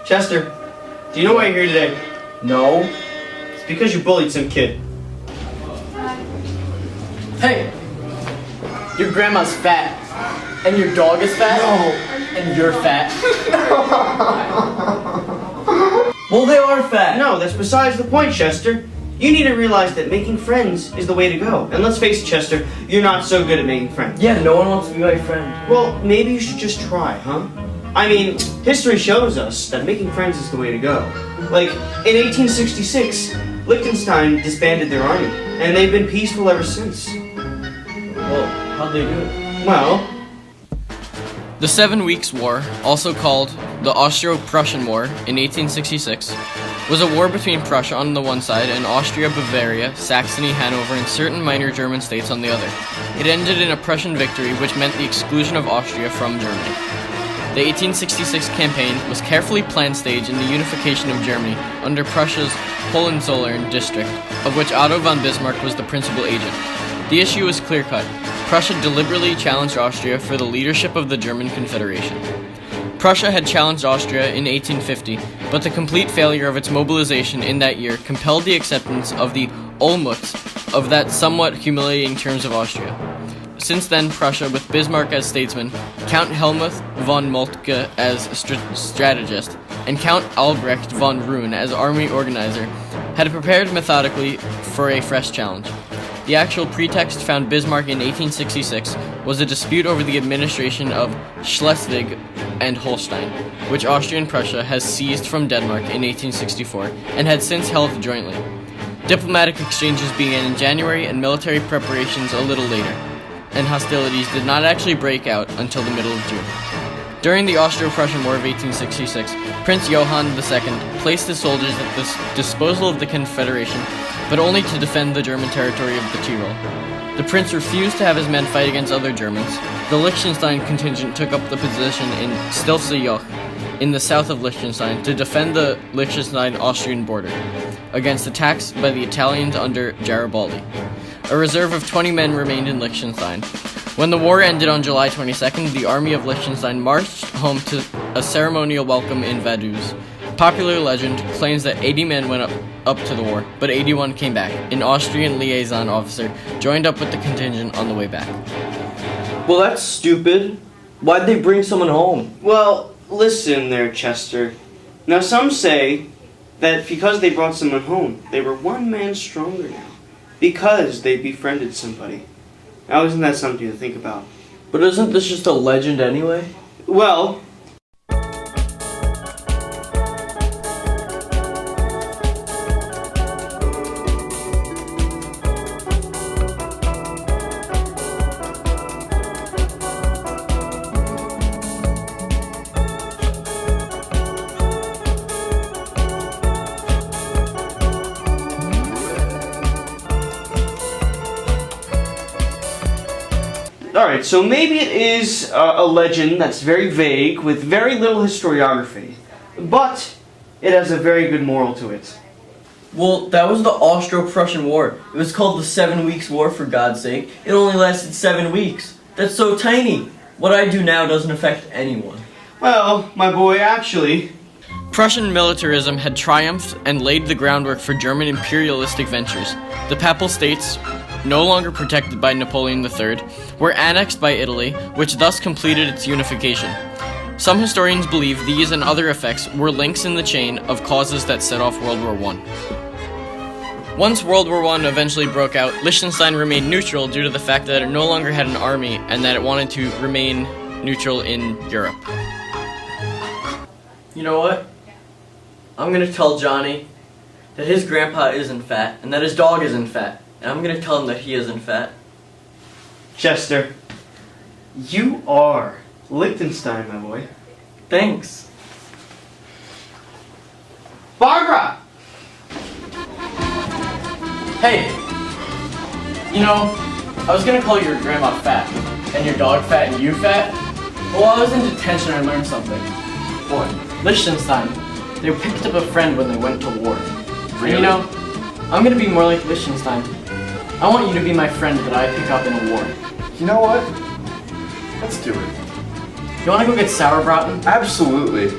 Chester, do you know why you're here today? No. It's because you bullied some kid. Hey! Your grandma's fat. And your dog is fat? No. And you're fat. Well, they are fat. No, that's besides the point, Chester. You need to realize that making friends is the way to go. And let's face it, Chester, you're not so good at making friends. Yeah, no one wants to be my friend. Well, maybe you should just try, huh? I mean, history shows us that making friends is the way to go. Like, in 1866, Lichtenstein disbanded their army, and they've been peaceful ever since. Well, how'd they do it? Well, The 7 Weeks' War, also called the Austro-Prussian War in 1866, was a war between Prussia on the one side and Austria, Bavaria, Saxony, Hanover, and certain minor German states on the other. It ended in a Prussian victory, which meant the exclusion of Austria from Germany. The 1866 campaign was carefully planned stage in the unification of Germany under Prussia's Hohenzollern district, of which Otto von Bismarck was the principal agent. The issue was clear-cut. Prussia deliberately challenged Austria for the leadership of the German Confederation. Prussia had challenged Austria in 1850, but the complete failure of its mobilization in that year compelled the acceptance of the Olmütz of that somewhat humiliating terms of Austria. Since then, Prussia, with Bismarck as statesman, Count Helmuth von Moltke as strategist, and Count Albrecht von Roon as army organizer, had prepared methodically for a fresh challenge. The actual pretext found Bismarck in 1866 was a dispute over the administration of Schleswig and Holstein, which Austrian Prussia has seized from Denmark in 1864 and had since held jointly. Diplomatic exchanges began in January and military preparations a little later, and hostilities did not actually break out until the middle of June. During the Austro-Prussian War of 1866, Prince Johann II placed his soldiers at the disposal of the Confederation, but only to defend the German territory of the Tyrol. The prince refused to have his men fight against other Germans. The Liechtenstein contingent took up the position in Stilfse-Joch, in the south of Liechtenstein, to defend the Liechtenstein-Austrian border against attacks by the Italians under Garibaldi. A reserve of 20 men remained in Liechtenstein. When the war ended on July 22nd, the army of Liechtenstein marched home to a ceremonial welcome in Vaduz. Popular legend claims that 80 men went up to the war, but 81 came back. An Austrian liaison officer joined up with the contingent on the way back. Well, that's stupid. Why'd they bring someone home? well, listen there, Chester. Now, some say that because they brought someone home, they were one man stronger now. Because they befriended somebody. Now, isn't that something to think about? But isn't this just a legend anyway? Well, alright, so maybe it is a legend that's very vague with very little historiography, but it has a very good moral to it. Well, that was the Austro-Prussian War. It was called the 7 Weeks' War, for God's sake. It only lasted 7 weeks. That's so tiny. What I do now doesn't affect anyone. Well, my boy, actually, Prussian militarism had triumphed and laid the groundwork for German imperialistic ventures. The Papal States, no longer protected by Napoleon III, were annexed by Italy, which thus completed its unification. Some historians believe these and other effects were links in the chain of causes that set off World War I. Once World War I eventually broke out, Liechtenstein remained neutral due to the fact that it no longer had an army and that it wanted to remain neutral in Europe. You know what? I'm gonna tell Johnny that his grandpa isn't fat and that his dog isn't fat. And I'm gonna tell him that he isn't fat. Chester, you are Lichtenstein, my boy. Thanks. Barbara! Hey! You know, I was gonna call your grandma fat, and your dog fat, and you fat. Well, I was in detention and I learned something. Boy, Liechtenstein, they picked up a friend when they went to war. Really? And you know, I'm gonna be more like Liechtenstein. I want you to be my friend that I pick up in a war. You know what? Let's do it. You wanna go get sauerbraten? Absolutely.